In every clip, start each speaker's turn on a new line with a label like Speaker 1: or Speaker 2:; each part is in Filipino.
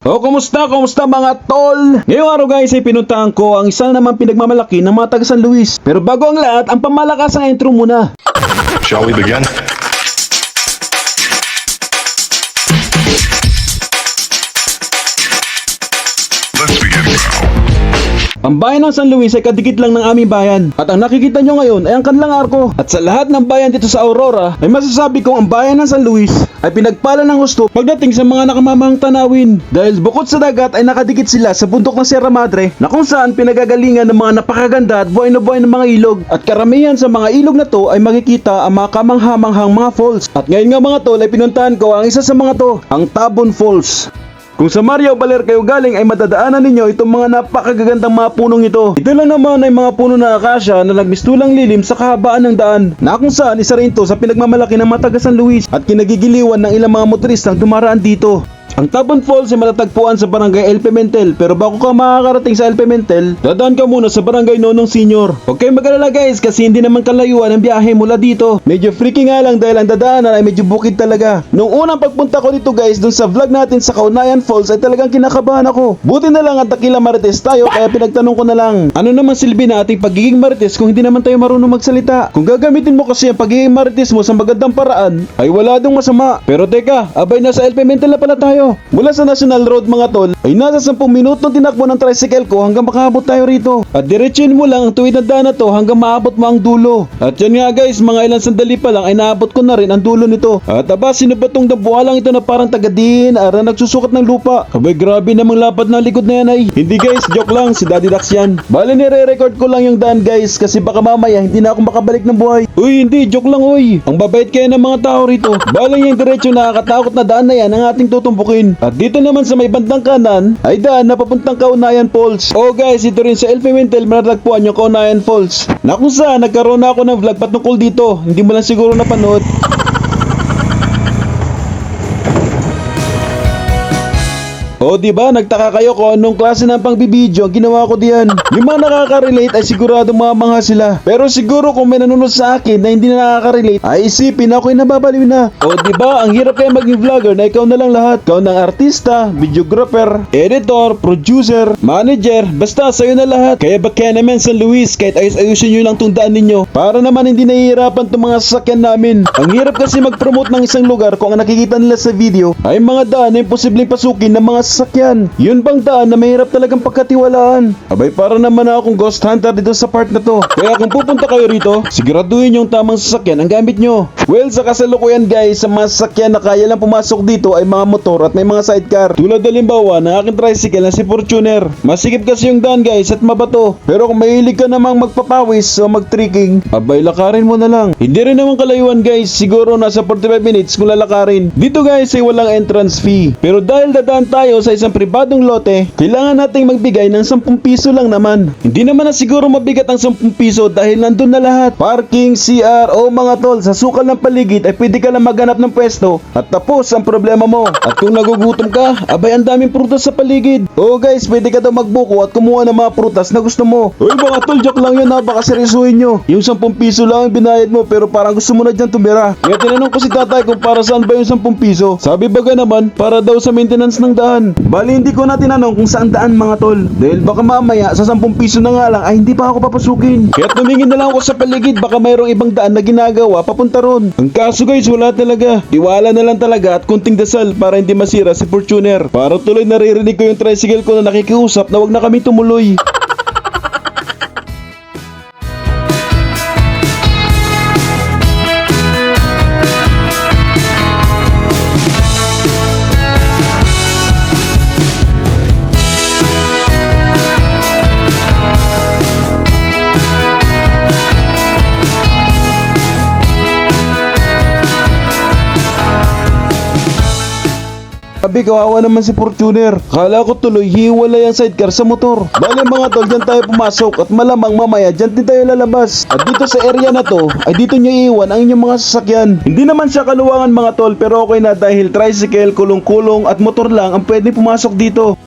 Speaker 1: Kumusta? Kumusta mga tol? Ngayong araw guys ay pinuntahan ko ang isang naman pinagmamalaki ng mga taga San Luis. Pero bago ang lahat, ang pamalakas ang intro muna.
Speaker 2: Shall we begin? Let's begin now.
Speaker 1: Ang bayan ng San Luis ay kadikit lang ng aming bayan. At ang nakikita nyo ngayon ay ang kanilang arko. At sa lahat ng bayan dito sa Aurora, ay masasabi kong ang bayan ng San Luis ay pinagpala ng husto pagdating sa mga nakamamahang tanawin. Dahil bukod sa dagat ay nakadikit sila sa bundok ng Sierra Madre na kung saan pinagagalingan ng mga napakaganda at buhay na buhay ng mga ilog. At karamihan sa mga ilog na to ay makikita ang mga kamanghamanghang mga falls. At ngayon nga mga tol ay pinuntahan ko ang isa sa mga to, ang Tabon Falls. Kung sa Mario Baler kayo galing ay madadaanan ninyo itong mga napakagagandang mga punong ito. Ito lang naman ay mga puno na akasya na nagmistulang lilim sa kahabaan ng daan, na kung saan isa rin ito sa pinagmamalaki ng mga taga San Luis at kinagigiliwan ng ilang mga motoristang dumaraan dito. Ang Tabon Falls ay matatagpuan sa barangay El Pimentel, pero bago ka makakarating sa El Pimentel, dadaan ka muna sa barangay Nonong Senior. Huwag kayong mag-alala guys kasi hindi naman kalayuan ang biyahe mula dito. Medyo freaky nga lang dahil ang dadaanan ay medyo bukid talaga. Nung unang pagpunta ko dito guys dun sa vlog natin sa Kaunayan Falls ay talagang kinakabahan ako. Buti na lang at takila marites tayo kaya pinagtanong ko na lang, ano naman silbi na ating pagiging marites kung hindi naman tayo marunong magsalita? Kung gagamitin mo kasi ang pagiging marites mo sa magandang paraan ay wala dong masama. Pero teka, abay nasa El Pimentel na pala tayo. Mula sa National Road mga tol ay nasa 10 minutong tinakbo ng tricycle ko hanggang makaabot tayo rito. At diretsuin mo lang ang tuwid na daan na to hanggang maabot mo ang dulo. At yan nga guys, mga ilang sandali pa lang ay naabot ko na rin ang dulo nito. At aba, sino ba tong dabuhalang ito na parang taga-din na nagsusukat ng lupa? Abay grabe namang lapad na likod na yan ay. Hindi guys, joke lang, si Daddy Dax yan. Bale nire-record ko lang yung daan guys kasi baka mamaya hindi na ako makabalik ng buhay. Uy, hindi, joke lang uy. Ang babait kaya ng mga tao rito. Bale yung diretsyo nakakatakot na daan na yan ang ating tutumpukin. At dito naman sa may bandang kanan ay daan na papuntang Kaunayan Falls. Oh guys, ito rin sa El Pimentel matatagpuan yung Kaunayan Falls, na kung saan nagkaroon na ako ng vlog patungkol dito. Hindi mo lang siguro napanood. O diba, nagtaka kayo kung anong klase ng pangbibideo ang ginawa ko diyan. Yung mga nakaka-relate ay sigurado mamangha sila. Pero siguro kung may nanonood sa akin na hindi na nakaka-relate ay isipin ako'y nababaliw na. O diba, ang hirap kaya maging vlogger na ikaw na lang lahat. Ikaw ng artista, videographer, editor, producer, manager, basta sa'yo na lahat. Kaya ba kaya naman San Luis kahit ayos-ayusin nyo lang tong daan ninyo para naman hindi nahihirapan tong mga sasakyan namin. Ang hirap kasi mag-promote ng isang lugar kung ang nakikita nila sa video ay mga daan na imposibleng pasukin ng mga sasakyan. Yun bang daan na mahirap talagang pagkatiwalaan? Abay para naman akong ghost hunter dito sa part na to. Kaya kung pupunta kayo rito, siguraduhin yung tamang sasakyan ang gamit nyo. Well, sa kasalukuyan guys, sa mga sasakyan na kaya lang pumasok dito ay mga motor at may mga sidecar. Tulad halimbawa ng aking tricycle na si Fortuner. Masikip kasi yung daan guys at mabato. Pero kung mahilig ka namang magpapawis o mag-trekking, abay lakarin mo na lang. Hindi rin naman kalayuan guys, siguro nasa 45 minutes kung lalakarin. Dito guys ay walang entrance fee. Pero dahil dadaan tayo sa isang pribadong lote, kailangan nating magbigay ng 10 piso lang naman. Hindi naman na siguro mabigat ang 10 piso dahil nandun na lahat. Parking, CR, o mga tol, sa sukal ng paligid ay pwede ka lang maghanap ng pwesto at tapos ang problema mo. At kung nagugutom ka, abay ang daming prutas sa paligid. O guys, pwede ka daw magbuko at kumuha ng mga prutas na gusto mo. Uy mga tol, joke lang yun ha, baka seryosohin nyo. Yung 10 piso lang ang binayad mo pero parang gusto mo na dyan tumira. Kaya tinanong ko si tatay kung para saan ba yung 10 piso. Sabi baga naman, para daw sa maintenance ng daan. Bali hindi ko na tinanong kung saan daan mga tol. Dahil baka mamaya sa 10 piso na nga lang ay hindi pa ako papasukin. Kaya tumingin na lang ako sa paligid baka mayroong ibang daan na ginagawa papunta ron. Ang kaso guys wala talaga. Tiwala na lang talaga at kunting dasal para hindi masira si Fortuner. Para tuloy naririnig ko yung tricycle ko na nakikiusap na wag na kami tumuloy. Sabi kawawa naman si Fortuner. Kala ko tuloy hiwalay ang sidecar sa motor. Bale mga tol, dyan tayo pumasok at malamang mamaya dyan din tayo lalabas. At dito sa area na to ay dito nyo iiwan ang inyong mga sasakyan. Hindi naman siya kaluwangan mga tol pero okay na dahil tricycle, kulong-kulong at motor lang ang pwede pumasok dito.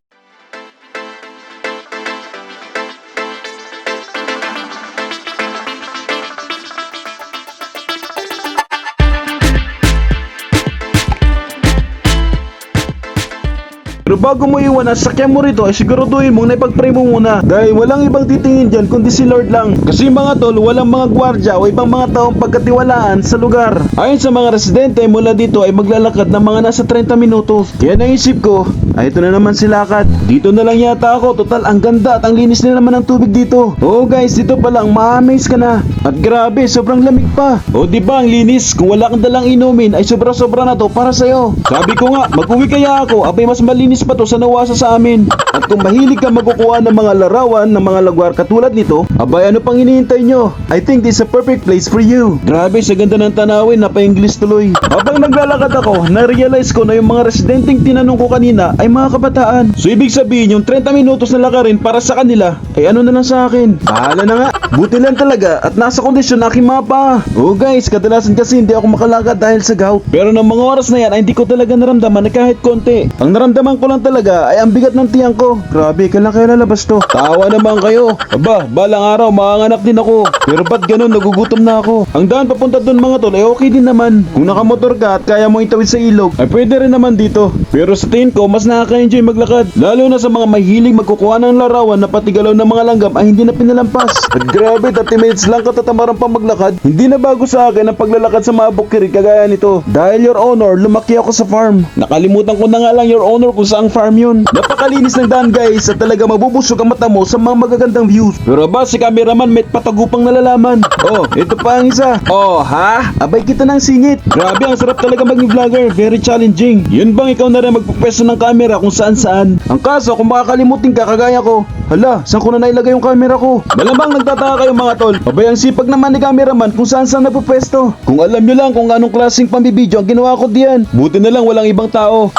Speaker 1: Pero bago mo iwan ang sakyan mo rito ay siguraduhin mong naipag-pray mo muna. Dahil walang ibang titingin dyan kundi si Lord lang. Kasi mga tol, walang mga gwardya o ibang mga taong pagkatiwalaan sa lugar. Ayon sa mga residente mula dito ay maglalakad ng mga nasa 30 minutos. Kaya naisip ko, ay ito na naman si lakad. Dito na lang yata ako. Total, ang ganda at ang linis na naman ng tubig dito. Oo guys, dito pa lang ma-amaze ka na. At grabe, sobrang lamig pa. O diba ang linis? Kung wala kang dalang inumin ay sobra-sobra na to para sa'yo. Sabi ko nga, mag-uwi kaya ako. Abay mas malinis pa to sa nawasa sa amin. At kung mahilig ka magkukuha ng mga larawan ng mga lagwar katulad nito, abay ano pang hinihintay nyo? I think this is a perfect place for you. Grabe, sa ganda ng tanawin, napa-English tuloy. Habang naglalakad ako, na-realize ko na yung mga residenteng tinanong ko kanina ay mga kabataan. So ibig sabihin, yung 30 minutos na lakarin para sa kanila, ay ano na lang sa akin. Bahala na nga. Buti lang talaga at nasa kondisyon na aking mga paa. Oh guys, kadalasan kasi hindi ako makalakad dahil sa gout. Pero ng mga oras na yan ay hindi ko talaga naramdaman na kahit konti. Ang naramdaman ko lang talaga ay ang bigat ng tiyan ko. Grabe, kailan kaya lalabas to? Tawa naman kayo. Aba, balang araw maanganak din ako. Pero ba't ganun, nagugutom na ako. Ang daan papunta doon mga tol ay okay din naman. Kung nakamotor ka at kaya mo itawid sa ilog, ay pwede rin naman dito. Pero sa tingin ko, mas nakaka-enjoy maglakad. Lalo na sa mga mahilig magkukuha ng larawan na pati galaw ng mga langgam ay hindi na pinalampas. At grabe, 30 minutes lang katatamaran pa maglakad. Hindi na bago sa akin ang paglalakad sa mga bukiri kagaya nito. Dahil your honor, lumaki ako sa farm. Nakalimutan ko na nga lang your honor kung saang farm yun. Napakalinis ng daan guys at talaga mabubusog ang mata mo sa mga magagandang views. Pero ba si cameraman may patagupang nalalaman. Oh, ito pa ang isa. Oh, ha? Abay kita ng singit. Grabe, ang sarap talaga maging vlogger. Very challenging. Yun bang ikaw na rin magpupwesto ng camera kung saan saan? Ang kaso, kung makakalimutin ka kagaya ko, hala, saan ko na nailagay yung camera ko? Malamang nagtataka kayo mga tol. Abay ang sipag naman ni cameraman kung saan saan nagpupwesto. Kung alam nyo lang kung anong klaseng pambibidyo ang ginawa ko diyan. Buti na lang walang ibang tao.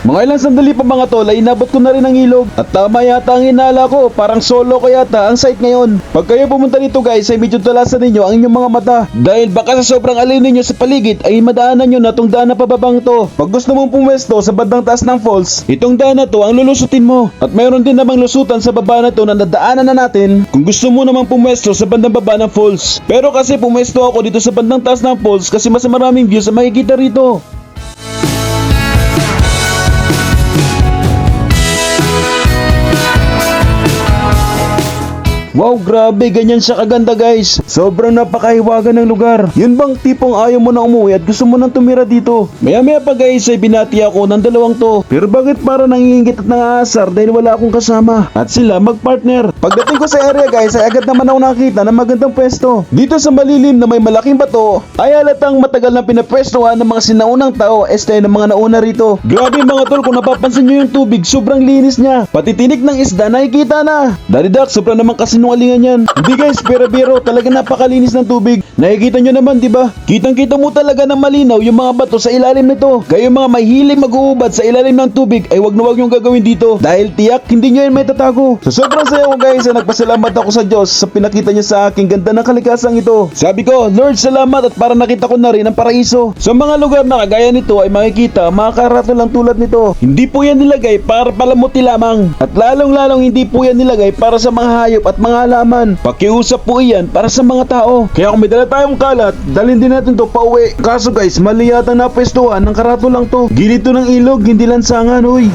Speaker 1: Mga ilang sandali pa mga tol ay inabot ko na rin ang ilog. At tama yata ang inala ko, parang solo ko yata ang site ngayon. Pag kayo pumunta dito guys ay medyo talasan ninyo ang inyong mga mata. Dahil baka sa sobrang aliw ninyo sa paligid ay madaanan nyo na tong daan na pababang to. Pag gusto mong pumwesto sa bandang taas ng falls, itong daan na to ang lulusutin mo. At mayroon din namang lusutan sa baba na to na nadaanan na natin kung gusto mo namang pumwesto sa bandang baba ng falls. Pero kasi pumwesto ako dito sa bandang taas ng falls kasi mas maraming views na makikita rito. Wow, grabe, ganyan siya kaganda guys. Sobrang napakahiwaga ng lugar. Yun bang tipong ayaw mo na umuwi at gusto mo nang tumira dito? Maya-maya pa guys ay binati ako ng dalawang to. Pero bakit para nangingingit at nangaasar dahil wala akong kasama? At sila magpartner. Pagdating ko sa area guys ay agad naman ako nakita ng magandang pwesto. Dito sa malilim na may malaking bato ay halatang matagal na pinapwestohan ng mga sinaunang tao estay ng mga nauna rito. Grabe mga tol, kung napapansin nyo yung tubig, sobrang linis niya. Pati tinik ng isda nakikita na. Dalidak, sobrang naman kasi alingan yan. Hindi guys, pero talaga napakalinis ng tubig. Nakikita nyo naman, di ba? Kitang-kita mo talaga ng malinaw yung mga bato sa ilalim nito. Kayo mga mahilig mag-uubad sa ilalim ng tubig ay wag na wag yung gagawin dito. Dahil tiyak, hindi nyo yan may tatago. Sa sobrang saya ko guys, ay nagpasalamat ako sa Diyos sa pinakita niya sa akin ganda ng kalikasang ito. Sabi ko, Lord, salamat at para nakita ko na rin ang paraiso. Sa mga lugar na kagaya nito ay makikita mga karato lang tulad nito. Hindi po yan nilagay para palamuti lamang. At lalong-lalong hindi po yan nilagay para sa mga hayop at mga halaman. Pakiusap po iyan para sa mga tao. Kaya kung may dala tayong kalat, dalhin din natin to pauwi. Kaso guys, mali yata napwestuhan ng karato lang to. Gilid to ng ilog, hindi lansangan, uy.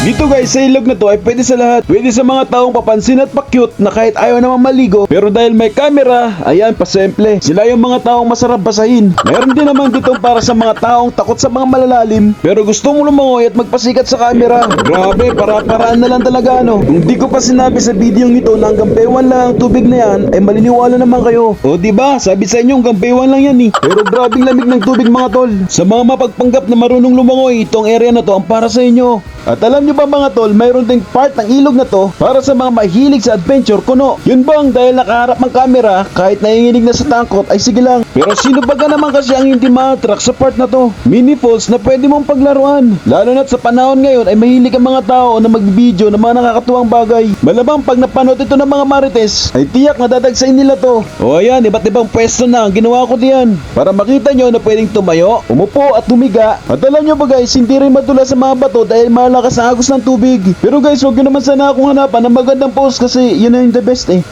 Speaker 1: Dito guys, sa ilog na to ay pwede sa lahat. Pwede sa mga taong papansin at pa-cute na kahit ayaw namang maligo. Pero dahil may camera, ayan, pasimple. Sila yung mga taong masarap basahin. Meron din naman dito para sa mga taong takot sa mga malalalim pero gusto mo lumangoy at magpasikat sa camera. Grabe, para-paraan na lang talaga ano. Kung di ko pa sinabi sa video nito na hanggang baywan lang ang tubig na yan, ay maliniwala naman kayo. O diba, sabi sa inyo hanggang baywan lang yan eh. Pero grabing lamig ng tubig mga tol. Sa mga mapagpanggap na marunong lumangoy, itong area na to ang para sa inyo. At alam nyo ba mga tol, mayroon ding part ng ilog na to para sa mga mahilig sa adventure kuno. Yun bang dahil nakaharap ang camera, kahit nanginginig na sa tangkot ay sige lang. Pero sino baga naman kasi ang hindi ma-attract sa part na to? Mini falls na pwede mong paglaruan. Lalo na't sa panahon ngayon ay mahilig ang mga tao na mag-video ng mga nakakatuwang bagay. Malamang pag napanood ito ng mga marites, ay tiyak na dadagsain nila to. O ayan, iba't ibang pwesto na ang ginawa ko diyan. Para makita nyo na pwedeng tumayo, umupo at tumiga. At alam nyo ba guys, hindi rin madulas sa mga bato dahil malakas ang agos ng tubig. Pero guys, huwag nyo naman sana akong hanapan ng magandang pose kasi yun na yung the best eh.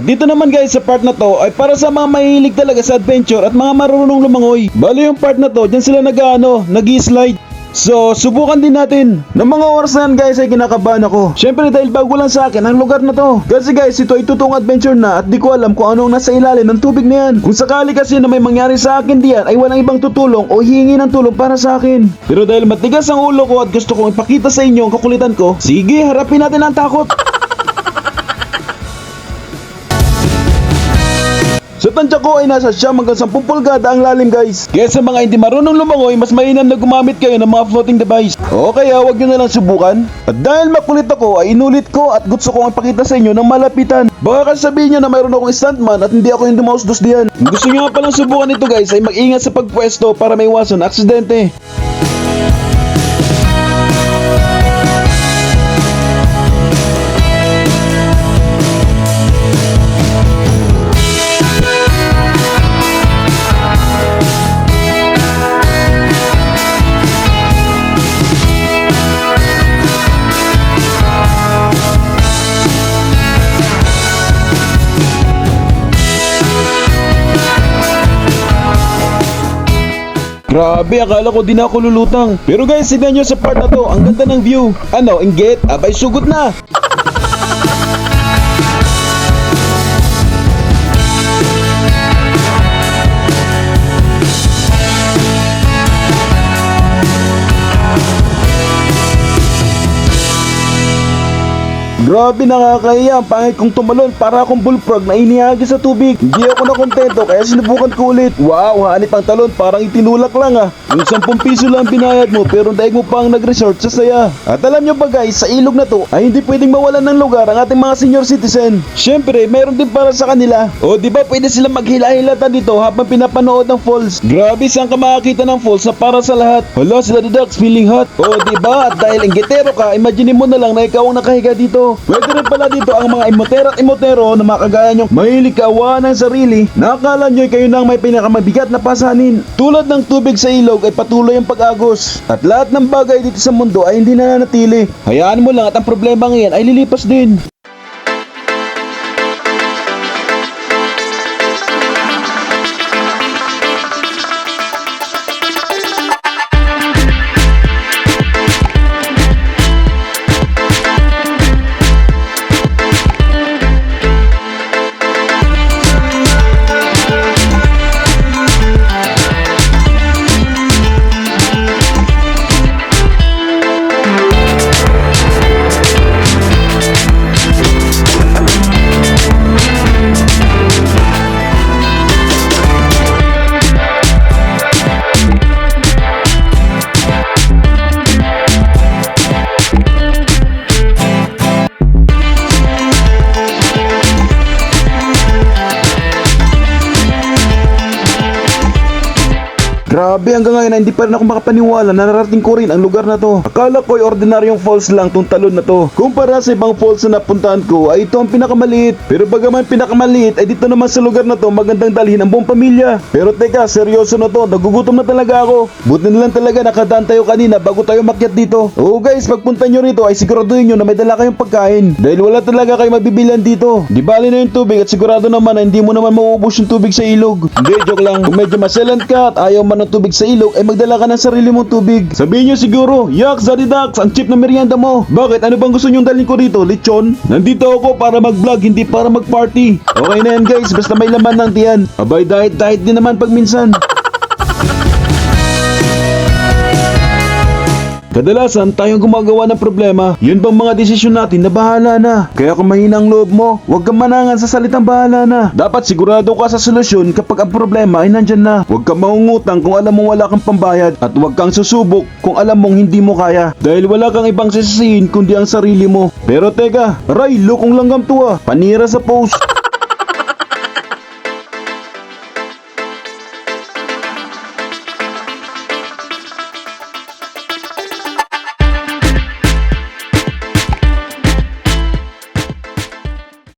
Speaker 1: Dito naman guys sa part na to ay para sa mga mahilig talaga sa adventure at mga marunong lumangoy. Bali yung part na to, dyan sila nag-slide. So, subukan din natin. Ng mga oras na yan guys ay kinakabahan ako. Syempre dahil bago lang sa akin ang lugar na to. Kasi guys, ito ay totoong adventure na at di ko alam kung anong nasa ilalim ng tubig na yan. Kung sakali kasi na may mangyari sa akin diyan ay walang ibang tutulong o hihingi ng tulong para sa akin. Pero dahil matigas ang ulo ko at gusto kong ipakita sa inyo ang kakulitan ko, sige, harapin natin ang takot. Sa tansya ko ay nasa 9 hanggang 10 pulgada ang lalim guys. Kaya sa mga hindi marunong lumangoy, mas mainam na gumamit kayo ng mga floating device. O kaya huwag nyo na lang subukan. At dahil makulit ako ay inulit ko at gusto kong ipakita sa inyo ng malapitan. Baka kasi sabihin nyo na mayroon akong stuntman at hindi ako yung dumausdos diyan. Kung gusto nyo nga palang subukan ito guys ay mag-ingat sa pagpwesto para maiwasan aksidente. Grabe, akala ko di na ako lulutang. Pero guys, tignan nyo sa part na to, ang ganda ng view. Ano, inggit? Abay, sugot na! Grabe, nakakahiya. Ang pangit kong tumalon para akong bullfrog na inihagi sa tubig. Hindi ako nakontento kaya sinubukan ko ulit. Wow, hanip ang talon, parang itinulak lang ah. Yung 10 piso lang binayad mo pero daig mo pang nag-resort sa saya. At alam nyo ba guys, sa ilog na to ay hindi pwedeng mawalan ng lugar ang ating mga senior citizen. Syempre, meron din para sa kanila. O di ba pwede silang maghila-hilatan dito habang pinapanood ng falls. Grabe, saan ka makakita ng falls na para sa lahat? Hala, sila the ducks feeling hot. O di ba, at dahil inggitero ka, imagine mo na lang na ikaw ang nakahiga dito. Pwede rin pala dito ang mga imotero at imotero na makagaya nyong mahilig kaawaan ng sarili na akala nyo kayo na ang may pinakamabigat na pasanin. Tulad ng tubig sa ilog ay patuloy ang pag-agos at lahat ng bagay dito sa mundo ay hindi nananatili. Hayaan mo lang at ang problema ngayon ay lilipas din. Grabe, hanggang ngayon ay hindi pa rin ako makapaniwala na narating ko rin ang lugar na to. Akala ko ay ordinaryong falls lang tong talon na to. Kumpara sa ibang falls na napuntahan ko ay ito ang pinakamaliit. Pero bagaman pinakamaliit ay dito naman sa lugar na to magandang dalhin ang buong pamilya. Pero teka, seryoso na to, nagugutom na talaga ako. Buti na lang talaga nakadaan tayo kanina bago tayo makyat dito. Oo guys, pagpunta nyo rito ay siguraduhin nyo na may dala kayong pagkain. Dahil wala talaga kayo mabibilan dito. Di bali na yung tubig at sigurado naman na hindi mo naman mauubos yung tubig sa ilog. Hindi, joke lang. Kung medyo maselan ka at ayaw man ng tubig sa ilog ay magdala ka ng sarili mong tubig. Sabihin nyo siguro, yak, Zadidax, ang cheap na merienda mo. Bakit? Ano bang gusto nyong dalhin ko dito? Lechon? Nandito ako para mag-vlog, hindi para mag-party. Okay na yan guys, basta may laman ng tiyan. Abay, diet din naman pag minsan. Kadalasan tayong gumagawa ng problema, yun bang mga desisyon natin na bahala na. Kaya kung mahina ang loob mo, huwag kang manangan sa salitang bahala na. Dapat sigurado ka sa solusyon kapag ang problema ay nandyan na. Huwag kang mangungutang kung alam mong wala kang pambayad at huwag kang susubok kung alam mong hindi mo kaya. Dahil wala kang ibang sisisihin kundi ang sarili mo. Pero teka, Ray, lukong langgam to ah. Panira sa post.